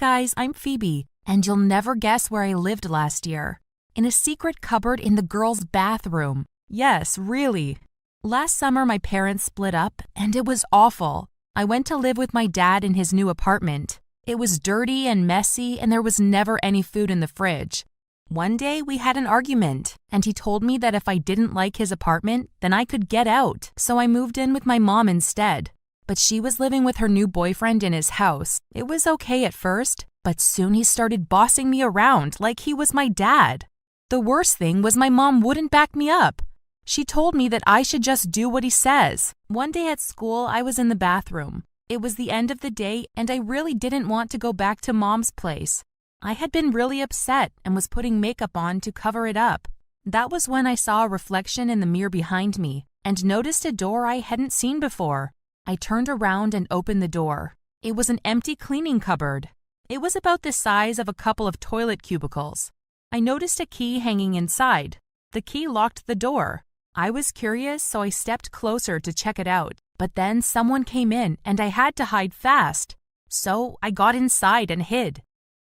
guys, I'm Phoebe, and you'll never guess where I lived last year. In a secret cupboard in the girls' bathroom. Yes, really. Last summer my parents split up, and it was awful. I went to live with my dad in his new apartment. It was dirty and messy, and there was never any food in the fridge. One day we had an argument, and he told me that if I didn't like his apartment, then I could get out, so I moved in with my mom instead. But she was living with her new boyfriend in his house. It was okay at first, but soon he started bossing me around like he was my dad. The worst thing was my mom wouldn't back me up. She told me that I should just do what he says. One day at school, I was in the bathroom. It was the end of the day, and I really didn't want to go back to mom's place. I had been really upset and was putting makeup on to cover it up. That was when I saw a reflection in the mirror behind me and noticed a door I hadn't seen before. I turned around and opened the door. It was an empty cleaning cupboard. It was about the size of a couple of toilet cubicles. I noticed a key hanging inside. The key locked the door. I was curious, so I stepped closer to check it out. But then someone came in and I had to hide fast. So I got inside and hid.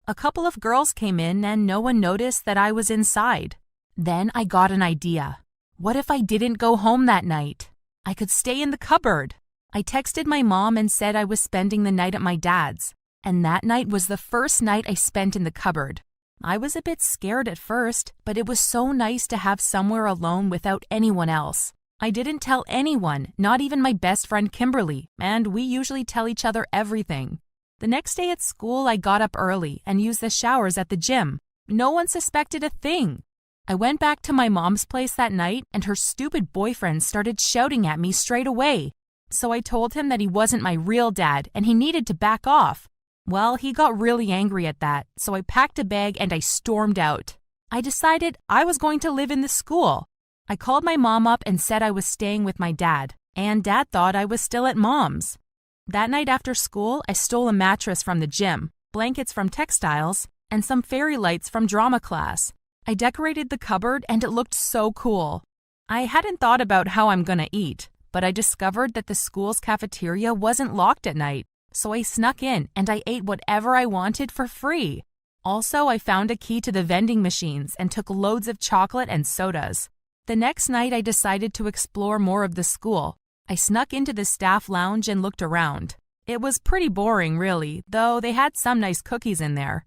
A couple of girls came in and no one noticed that I was inside. Then I got an idea. What if I didn't go home that night? I could stay in the cupboard. I texted my mom and said I was spending the night at my dad's. And that night was the first night I spent in the cupboard. I was a bit scared at first, but it was so nice to have somewhere alone without anyone else. I didn't tell anyone, not even my best friend Kimberly, and we usually tell each other everything. The next day at school, I got up early and used the showers at the gym. No one suspected a thing. I went back to my mom's place that night, and her stupid boyfriend started shouting at me straight away. So I told him that he wasn't my real dad and he needed to back off. Well, he got really angry at that, so I packed a bag and I stormed out. I decided I was going to live in the school. I called my mom up and said I was staying with my dad, and Dad thought I was still at mom's. That night after school, I stole a mattress from the gym, blankets from textiles, and some fairy lights from drama class. I decorated the cupboard and it looked so cool. I hadn't thought about how I'm gonna eat, but I discovered that the school's cafeteria wasn't locked at night, so I snuck in and I ate whatever I wanted for free. Also, I found a key to the vending machines and took loads of chocolate and sodas. The next night, I decided to explore more of the school. I snuck into the staff lounge and looked around. It was pretty boring, really, though they had some nice cookies in there.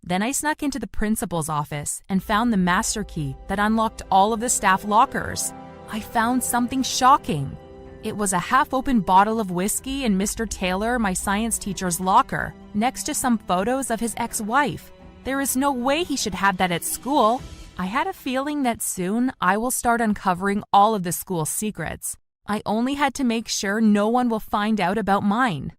Then I snuck into the principal's office and found the master key that unlocked all of the staff lockers. I found something shocking. It was a half-open bottle of whiskey in Mr. Taylor, my science teacher's locker, next to some photos of his ex-wife. There is no way he should have that at school. I had a feeling that soon I will start uncovering all of the school's secrets. I only had to make sure no one will find out about mine.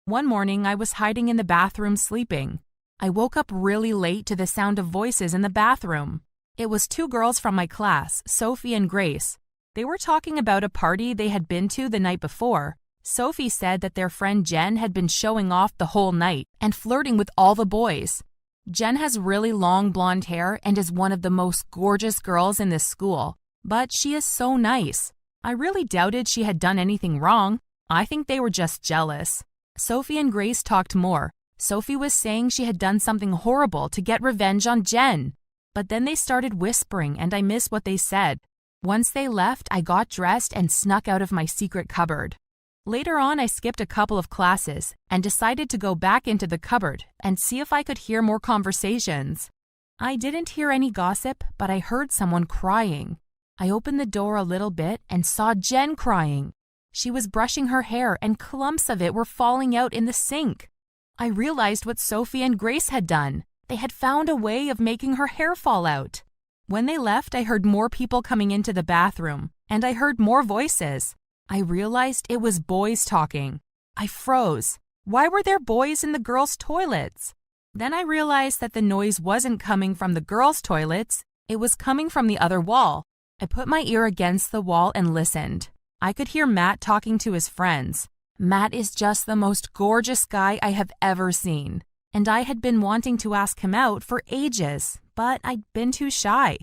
One morning, I was hiding in the bathroom sleeping. I woke up really late to the sound of voices in the bathroom. It was two girls from my class, Sophie and Grace. They were talking about a party they had been to the night before. Sophie said that their friend Jen had been showing off the whole night and flirting with all the boys. Jen has really long blonde hair and is one of the most gorgeous girls in this school, but she is so nice. I really doubted she had done anything wrong. I think they were just jealous. Sophie and Grace talked more. Sophie was saying she had done something horrible to get revenge on Jen. But then they started whispering and I missed what they said. Once they left, I got dressed and snuck out of my secret cupboard. Later on, I skipped a couple of classes and decided to go back into the cupboard and see if I could hear more conversations. I didn't hear any gossip, but I heard someone crying. I opened the door a little bit and saw Jen crying. She was brushing her hair and clumps of it were falling out in the sink. I realized what Sophie and Grace had done. They had found a way of making her hair fall out. When they left, I heard more people coming into the bathroom, and I heard more voices. I realized it was boys talking. I froze. Why were there boys in the girls' toilets? Then I realized that the noise wasn't coming from the girls' toilets, it was coming from the other wall. I put my ear against the wall and listened. I could hear Matt talking to his friends. Matt is just the most gorgeous guy I have ever seen, and I had been wanting to ask him out for ages, but I'd been too shy.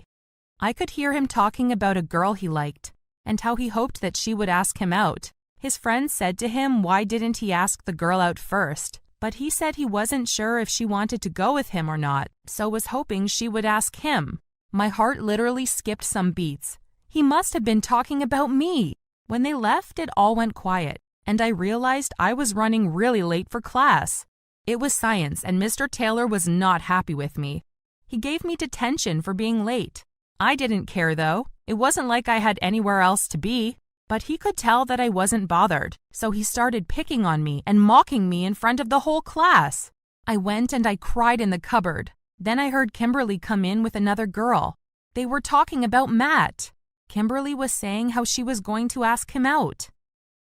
I could hear him talking about a girl he liked, and how he hoped that she would ask him out. His friends said to him, why didn't he ask the girl out first? but he said he wasn't sure if she wanted to go with him or not, so was hoping she would ask him. My heart literally skipped some beats. He must have been talking about me. When they left, it all went quiet, and I realized I was running really late for class. It was science, and Mr. Taylor was not happy with me. He gave me detention for being late. I didn't care, though. It wasn't like I had anywhere else to be. But he could tell that I wasn't bothered, so he started picking on me and mocking me in front of the whole class. I went and I cried in the cupboard. Then I heard Kimberly come in with another girl. They were talking about Matt. Kimberly was saying how she was going to ask him out.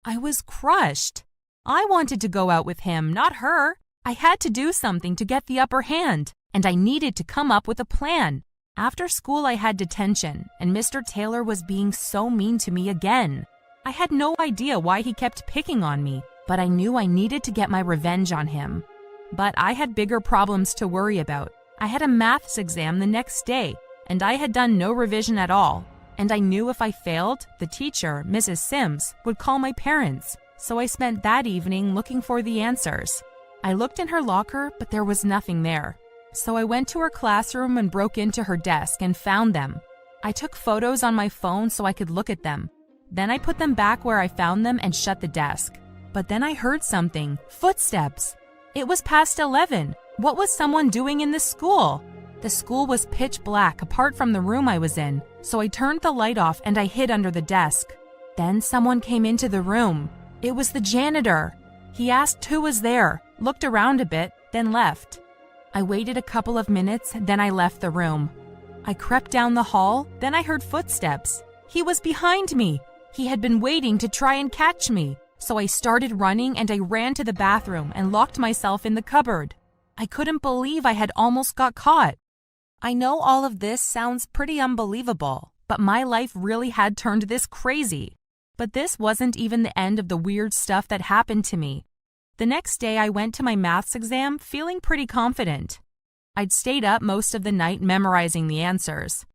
I was crushed. I wanted to go out with him, not her. I had to do something to get the upper hand, and I needed to come up with a plan. After school, I had detention, and Mr. Taylor was being so mean to me again. I had no idea why he kept picking on me, but I knew I needed to get my revenge on him. But I had bigger problems to worry about. I had a maths exam the next day, and I had done no revision at all. And I knew if I failed, the teacher, Mrs. Sims, would call my parents. So I spent that evening looking for the answers. I looked in her locker, but there was nothing there. So I went to her classroom and broke into her desk and found them. I took photos on my phone so I could look at them. Then I put them back where I found them and shut the desk. But then I heard something. Footsteps. It was past 11. What was someone doing in the school? The school was pitch black apart from the room I was in, so I turned the light off and I hid under the desk. Then someone came into the room. It was the janitor. He asked who was there, looked around a bit, then left. I waited a couple of minutes, then I left the room. I crept down the hall, then I heard footsteps. He was behind me. He had been waiting to try and catch me. So I started running and I ran to the bathroom and locked myself in the cupboard. I couldn't believe I had almost got caught. I know all of this sounds pretty unbelievable, but my life really had turned this crazy. But this wasn't even the end of the weird stuff that happened to me. The next day I went to my maths exam feeling pretty confident. I'd stayed up most of the night memorizing the answers.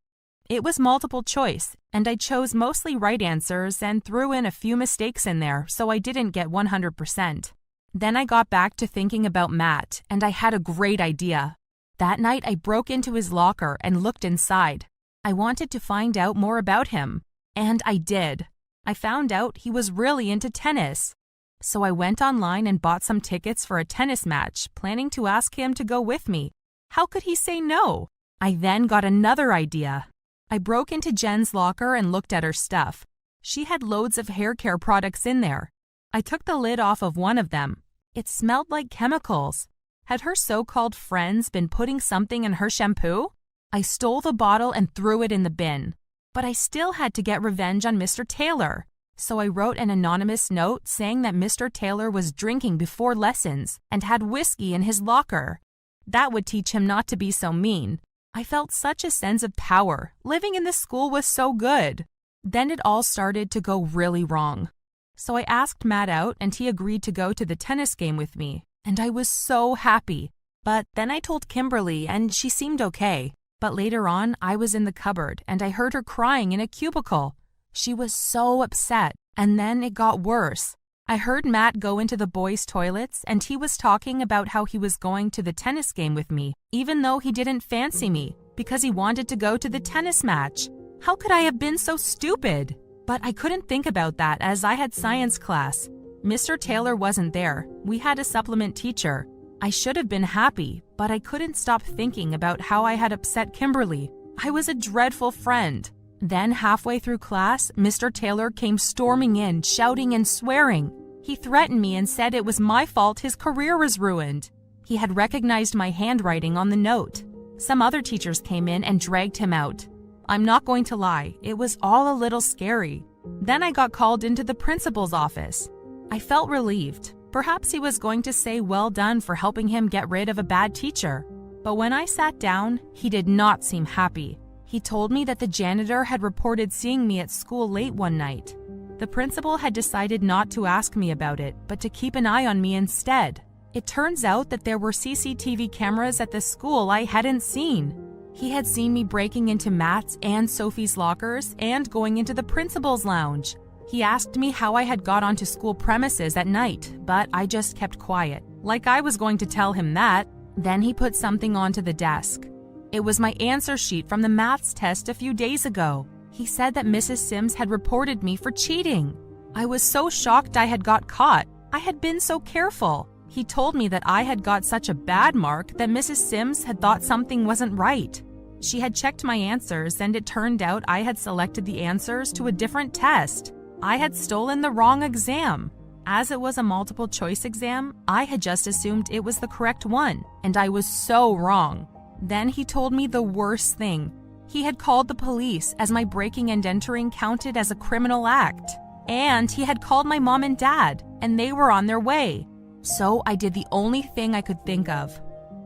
It was multiple choice, and I chose mostly right answers and threw in a few mistakes in there so I didn't get 100%. Then I got back to thinking about Matt, and I had a great idea. That night I broke into his locker and looked inside. I wanted to find out more about him, and I did. I found out he was really into tennis. So I went online and bought some tickets for a tennis match, planning to ask him to go with me. How could he say no? I then got another idea. I broke into Jen's locker and looked at her stuff. She had loads of hair care products in there. I took the lid off of one of them. It smelled like chemicals. Had her so-called friends been putting something in her shampoo? I stole the bottle and threw it in the bin. But I still had to get revenge on Mr. Taylor. So I wrote an anonymous note saying that Mr. Taylor was drinking before lessons and had whiskey in his locker. That would teach him not to be so mean. I felt such a sense of power. Living in the school was so good. Then it all started to go really wrong. So I asked Matt out and he agreed to go to the tennis game with me. And I was so happy. But then I told Kimberly and she seemed okay. But later on, I was in the cupboard and I heard her crying in a cubicle. She was so upset. And then it got worse. I heard Matt go into the boys' toilets and he was talking about how he was going to the tennis game with me, even though he didn't fancy me, because he wanted to go to the tennis match. How could I have been so stupid? But I couldn't think about that as I had science class. Mr. Taylor wasn't there. We had a supplement teacher. I should have been happy, but I couldn't stop thinking about how I had upset Kimberly. I was a dreadful friend. Then halfway through class, Mr. Taylor came storming in, shouting and swearing. He threatened me and said it was my fault his career was ruined. He had recognized my handwriting on the note. Some other teachers came in and dragged him out. I'm not going to lie, it was all a little scary. Then I got called into the principal's office. I felt relieved. Perhaps he was going to say well done for helping him get rid of a bad teacher. But when I sat down, he did not seem happy. He told me that the janitor had reported seeing me at school late one night. The principal had decided not to ask me about it, but to keep an eye on me instead. It turns out that there were CCTV cameras at the school I hadn't seen. He had seen me breaking into Matt's and Sophie's lockers and going into the principal's lounge. He asked me how I had got onto school premises at night, but I just kept quiet. Like I was going to tell him that. Then he put something onto the desk. It was my answer sheet from the maths test a few days ago. He said that Mrs. Sims had reported me for cheating. I was so shocked I had got caught. I had been so careful. He told me that I had got such a bad mark that Mrs. Sims had thought something wasn't right. She had checked my answers, and it turned out I had selected the answers to a different test. I had stolen the wrong exam. As it was a multiple choice exam, I had just assumed it was the correct one, and I was so wrong. Then he told me the worst thing. He had called the police as my breaking and entering counted as a criminal act. And he had called my mom and dad, and they were on their way. So I did the only thing I could think of.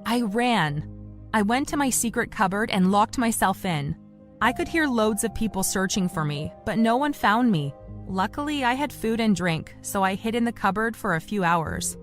I ran. I went to my secret cupboard and locked myself in. I could hear loads of people searching for me, but no one found me. Luckily, I had food and drink, so I hid in the cupboard for a few hours.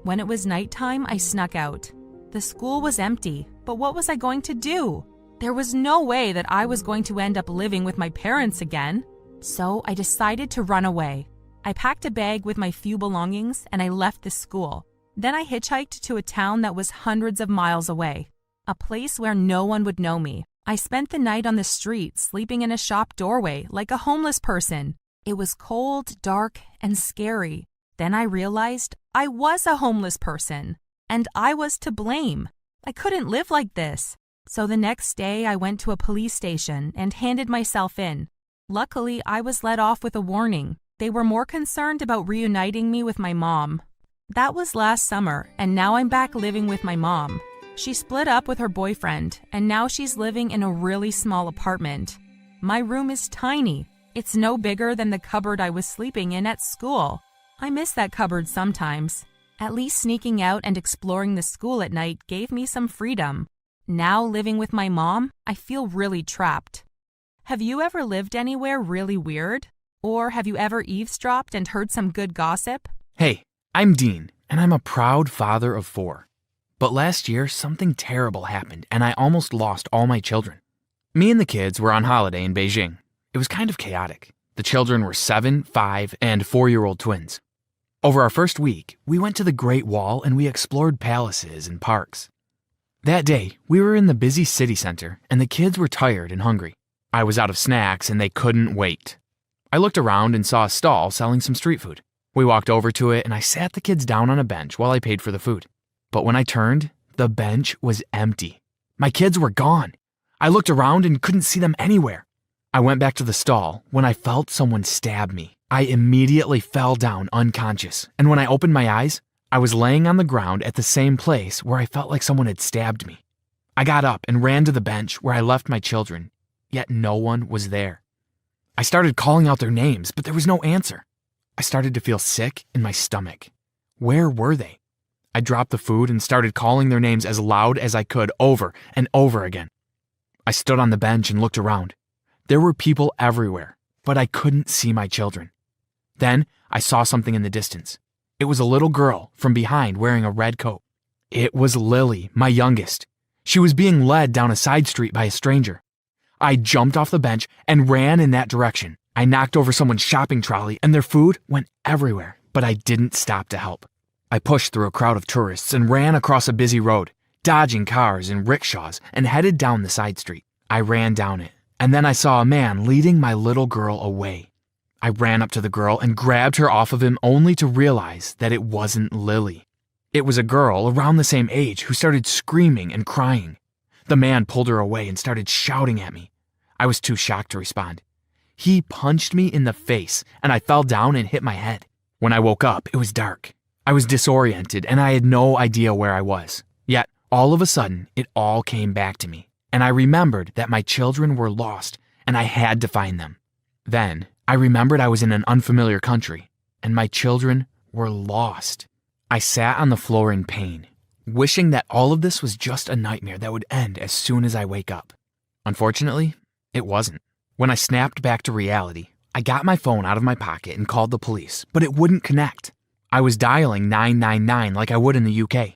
When it was nighttime, I snuck out. The school was empty, but what was I going to do? There was no way that I was going to end up living with my parents again. So I decided to run away. I packed a bag with my few belongings and I left the school. Then I hitchhiked to a town that was hundreds of miles away, a place where no one would know me. I spent the night on the street, sleeping in a shop doorway like a homeless person. It was cold, dark, and scary. Then I realized I was a homeless person, and I was to blame. I couldn't live like this. So the next day I went to a police station and handed myself in. Luckily, I was let off with a warning. They were more concerned about reuniting me with my mom. That was last summer, and now I'm back living with my mom. She split up with her boyfriend, and now she's living in a really small apartment. My room is tiny. It's no bigger than the cupboard I was sleeping in at school. I miss that cupboard sometimes. At least sneaking out and exploring the school at night gave me some freedom. Now living with my mom, I feel really trapped. Have you ever lived anywhere really weird? Or have you ever eavesdropped and heard some good gossip? Hey, I'm Dean, and I'm a proud father of 4. But last year, something terrible happened, and I almost lost all my children. Me and the kids were on holiday in Beijing. It was kind of chaotic. The children were 7, 5, and 4-year-old twins. Over our first week, we went to the Great Wall and we explored palaces and parks. That day, we were in the busy city center, and the kids were tired and hungry. I was out of snacks, and they couldn't wait. I looked around and saw a stall selling some street food. We walked over to it, and I sat the kids down on a bench while I paid for the food. But when I turned, the bench was empty. My kids were gone. I looked around and couldn't see them anywhere. I went back to the stall when I felt someone stab me. I immediately fell down unconscious, and when I opened my eyes, I was laying on the ground at the same place where I felt like someone had stabbed me. I got up and ran to the bench where I left my children, yet no one was there. I started calling out their names, but there was no answer. I started to feel sick in my stomach. Where were they? I dropped the food and started calling their names as loud as I could over and over again. I stood on the bench and looked around. There were people everywhere, but I couldn't see my children. Then I saw something in the distance. It was a little girl from behind wearing a red coat. It was Lily, my youngest. She was being led down a side street by a stranger. I jumped off the bench and ran in that direction. I knocked over someone's shopping trolley and their food went everywhere, but I didn't stop to help. I pushed through a crowd of tourists and ran across a busy road, dodging cars and rickshaws, and headed down the side street. I ran down it, and then I saw a man leading my little girl away. I ran up to the girl and grabbed her off of him only to realize that it wasn't Lily. It was a girl around the same age who started screaming and crying. The man pulled her away and started shouting at me. I was too shocked to respond. He punched me in the face, and I fell down and hit my head. When I woke up, it was dark. I was disoriented, and I had no idea where I was. Yet, all of a sudden, it all came back to me, and I remembered that my children were lost, and I had to find them. Then, I remembered I was in an unfamiliar country, and my children were lost. I sat on the floor in pain, wishing that all of this was just a nightmare that would end as soon as I wake up. Unfortunately, it wasn't. When I snapped back to reality, I got my phone out of my pocket and called the police, but it wouldn't connect. I was dialing 999 like I would in the UK.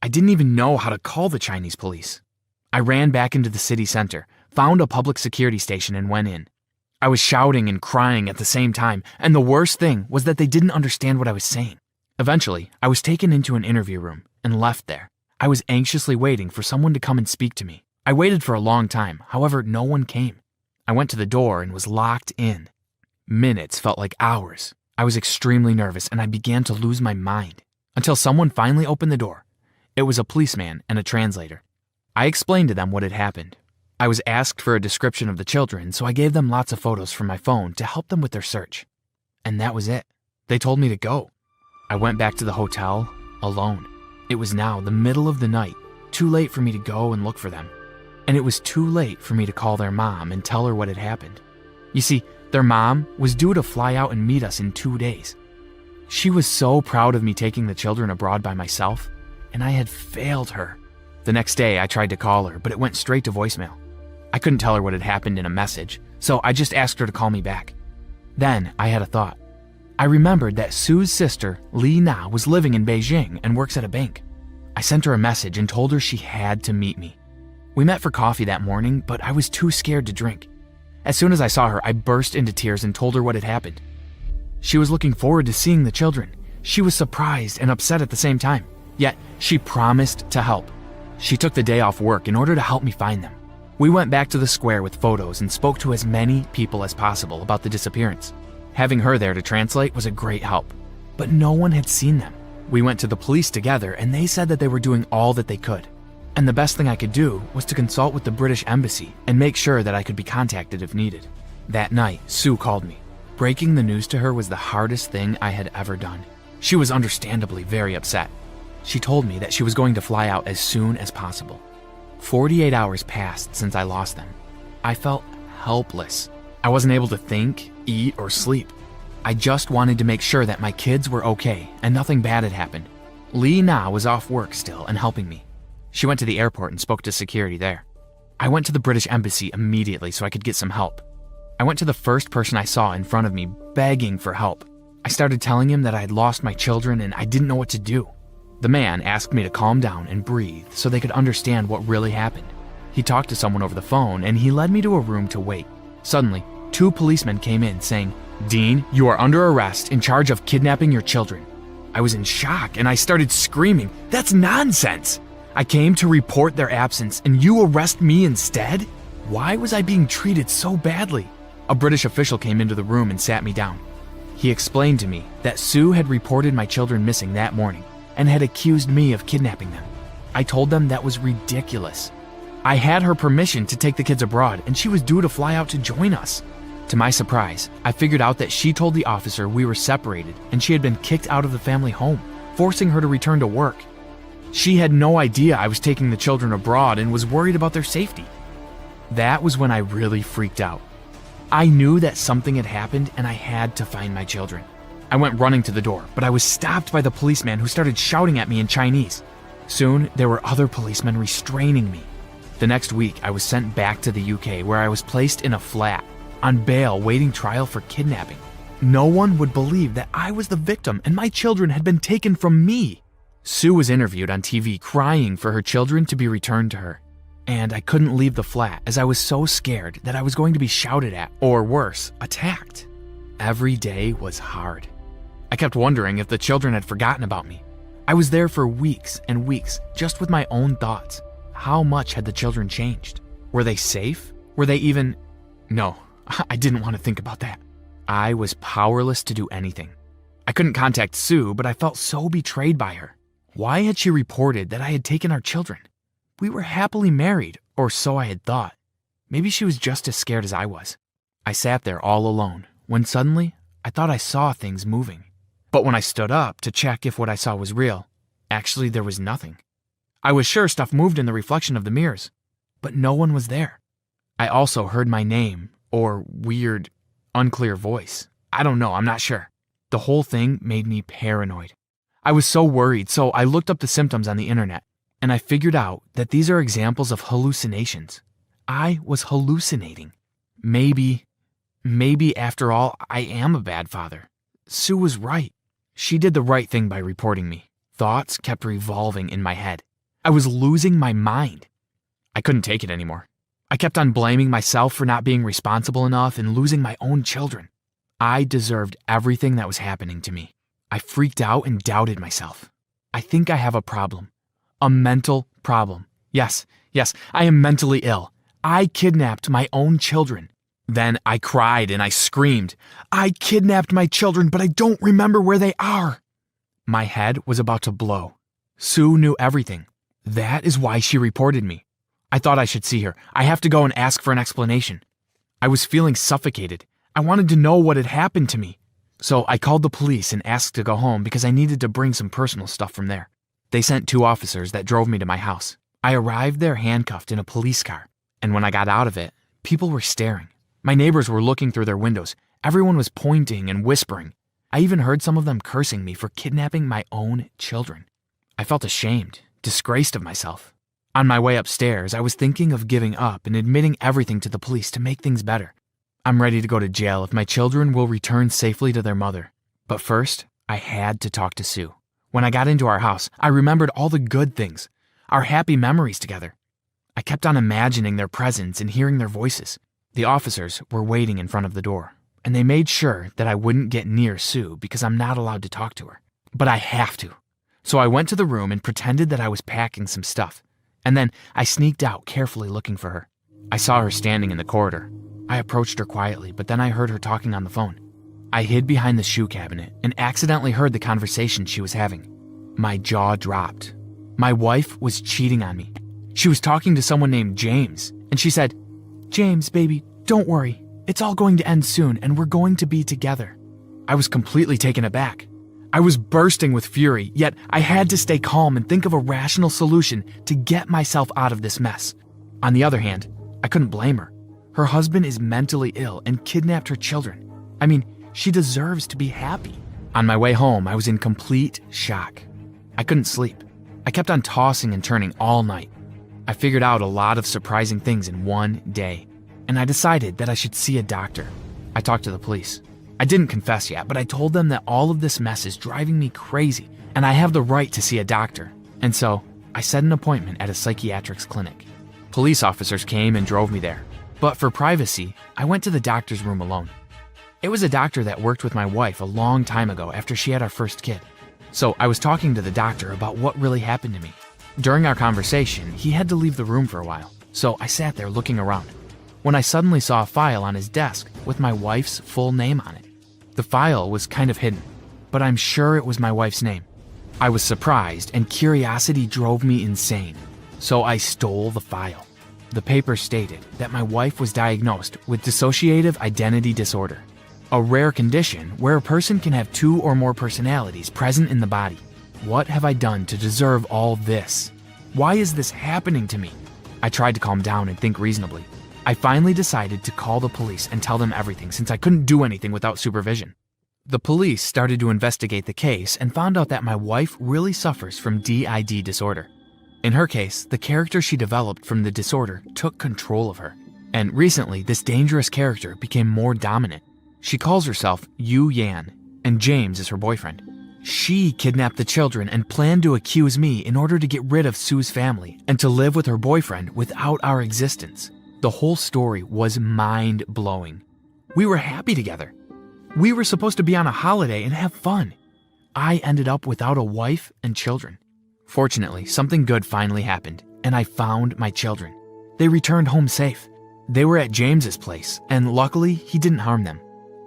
I didn't even know how to call the Chinese police. I ran back into the city center, found a public security station, and went in. I was shouting and crying at the same time, and the worst thing was that they didn't understand what I was saying. Eventually, I was taken into an interview room and left there. I was anxiously waiting for someone to come and speak to me. I waited for a long time, however, no one came. I went to the door and was locked in. Minutes felt like hours. I was extremely nervous and I began to lose my mind until someone finally opened the door. It was a policeman and a translator. I explained to them what had happened. I was asked for a description of the children, so I gave them lots of photos from my phone to help them with their search. And that was it. They told me to go. I went back to the hotel alone. It was now the middle of the night, too late for me to go and look for them. And it was too late for me to call their mom and tell her what had happened. You see, their mom was due to fly out and meet us in 2 days. She was so proud of me taking the children abroad by myself, and I had failed her. The next day, I tried to call her, but it went straight to voicemail. I couldn't tell her what had happened in a message, so I just asked her to call me back. Then I had a thought. I remembered that Sue's sister, 𝗕𝗚𝗚, was living in Beijing and works at a bank. I sent her a message and told her she had to meet me. We met for coffee that morning, but I was too scared to drink. As soon as I saw her, I burst into tears and told her what had happened. She was looking forward to seeing the children. She was surprised and upset at the same time, yet she promised to help. She took the day off work in order to help me find them. We went back to the square with photos and spoke to as many people as possible about the disappearance. Having her there to translate was a great help, but no one had seen them. We went to the police together and they said that they were doing all that they could. And the best thing I could do was to consult with the British Embassy and make sure that I could be contacted if needed. That night, Sue called me. Breaking the news to her was the hardest thing I had ever done. She was understandably very upset. She told me that she was going to fly out as soon as possible. 48 hours passed since I lost them. I felt helpless. I wasn't able to think, eat, or sleep. I just wanted to make sure that my kids were okay and nothing bad had happened. 𝗕𝗚𝗚 was off work still and helping me. She went to the airport and spoke to security there. I went to the British Embassy immediately so I could get some help. I went to the first person I saw in front of me begging for help. I started telling him that I had lost my children and I didn't know what to do. The man asked me to calm down and breathe so they could understand what really happened. He talked to someone over the phone and he led me to a room to wait. Suddenly, 2 policemen came in saying, "Dean, you are under arrest in charge of kidnapping your children." I was in shock and I started screaming, "That's nonsense! I came to report their absence and you arrest me instead? Why was I being treated so badly?" A British official came into the room and sat me down. He explained to me that Sue had reported my children missing that morning and had accused me of kidnapping them. I told them that was ridiculous. I had her permission to take the kids abroad and she was due to fly out to join us. To my surprise, I figured out that she told the officer we were separated and she had been kicked out of the family home, forcing her to return to work. She had no idea I was taking the children abroad and was worried about their safety. That was when I really freaked out. I knew that something had happened and I had to find my children. I went running to the door, but I was stopped by the policeman who started shouting at me in Chinese. Soon, there were other policemen restraining me. The next week, I was sent back to the UK where I was placed in a flat, on bail waiting trial for kidnapping. No one would believe that I was the victim and my children had been taken from me. Sue was interviewed on TV crying for her children to be returned to her. And I couldn't leave the flat as I was so scared that I was going to be shouted at, or worse, attacked. Every day was hard. I kept wondering if the children had forgotten about me. I was there for weeks and weeks, just with my own thoughts. How much had the children changed? Were they safe? Were they even... No, I didn't want to think about that. I was powerless to do anything. I couldn't contact Sue, but I felt so betrayed by her. Why had she reported that I had taken our children? We were happily married, or so I had thought. Maybe she was just as scared as I was. I sat there all alone, when suddenly, I thought I saw things moving. But when I stood up to check if what I saw was real, actually there was nothing. I was sure stuff moved in the reflection of the mirrors, but no one was there. I also heard my name, or weird, unclear voice. I don't know, I'm not sure. The whole thing made me paranoid. I was so worried, so I looked up the symptoms on the internet, and I figured out that these are examples of hallucinations. I was hallucinating. Maybe after all, I am a bad father. Sue was right. She did the right thing by reporting me. Thoughts kept revolving in my head. I was losing my mind. I couldn't take it anymore. I kept on blaming myself for not being responsible enough and losing my own children. I deserved everything that was happening to me. I freaked out and doubted myself. I think I have a problem. A mental problem. Yes, I am mentally ill. I kidnapped my own children. Then I cried and I screamed. I kidnapped my children, but I don't remember where they are. My head was about to blow. Sue knew everything. That is why she reported me. I thought I should see her. I have to go and ask for an explanation. I was feeling suffocated. I wanted to know what had happened to me. So I called the police and asked to go home because I needed to bring some personal stuff from there. They sent 2 officers that drove me to my house. I arrived there handcuffed in a police car. And when I got out of it, people were staring. My neighbors were looking through their windows. Everyone was pointing and whispering. I even heard some of them cursing me for kidnapping my own children. I felt ashamed, disgraced of myself. On my way upstairs, I was thinking of giving up and admitting everything to the police to make things better. I'm ready to go to jail if my children will return safely to their mother. But first, I had to talk to Sue. When I got into our house, I remembered all the good things, our happy memories together. I kept on imagining their presence and hearing their voices. The officers were waiting in front of the door, and they made sure that I wouldn't get near Sue because I'm not allowed to talk to her. But I have to. So I went to the room and pretended that I was packing some stuff. And then I sneaked out, carefully looking for her. I saw her standing in the corridor. I approached her quietly, but then I heard her talking on the phone. I hid behind the shoe cabinet and accidentally heard the conversation she was having. My jaw dropped. My wife was cheating on me. She was talking to someone named James, and she said, "James, baby, don't worry. It's all going to end soon, and we're going to be together." I was completely taken aback. I was bursting with fury, yet I had to stay calm and think of a rational solution to get myself out of this mess. On the other hand, I couldn't blame her. Her husband is mentally ill and kidnapped her children. I mean, she deserves to be happy. On my way home, I was in complete shock. I couldn't sleep. I kept on tossing and turning all night. I figured out a lot of surprising things in one day, and I decided that I should see a doctor. I talked to the police. I didn't confess yet, but I told them that all of this mess is driving me crazy, and I have the right to see a doctor. And so, I set an appointment at a psychiatrics clinic. Police officers came and drove me there. But for privacy, I went to the doctor's room alone. It was a doctor that worked with my wife a long time ago after she had our first kid. So I was talking to the doctor about what really happened to me. During our conversation, he had to leave the room for a while, so I sat there looking around, when I suddenly saw a file on his desk with my wife's full name on it. The file was kind of hidden, but I'm sure it was my wife's name. I was surprised, and curiosity drove me insane, so I stole the file. The paper stated that my wife was diagnosed with dissociative identity disorder, a rare condition where a person can have 2 or more personalities present in the body. What have I done to deserve all this? Why is this happening to me? I tried to calm down and think reasonably. I finally decided to call the police and tell them everything since I couldn't do anything without supervision. The police started to investigate the case and found out that my wife really suffers from DID disorder. In her case, the character she developed from the disorder took control of her. And recently, this dangerous character became more dominant. She calls herself Yu Yan, and James is her boyfriend. She kidnapped the children and planned to accuse me in order to get rid of Sue's family and to live with her boyfriend without our existence. The whole story was mind-blowing. We were happy together. We were supposed to be on a holiday and have fun. I ended up without a wife and children. Fortunately, something good finally happened, and I found my children. They returned home safe. They were at James's place, and luckily, he didn't harm them.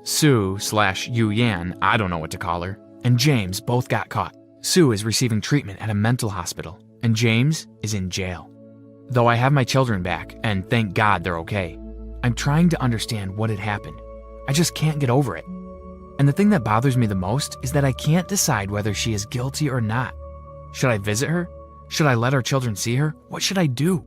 Sue/Yu Yan, I don't know what to call her, and James both got caught. Sue is receiving treatment at a mental hospital, and James is in jail. Though I have my children back, and thank God they're okay, I'm trying to understand what had happened. I just can't get over it. And the thing that bothers me the most is that I can't decide whether she is guilty or not. Should I visit her? Should I let our children see her? What should I do?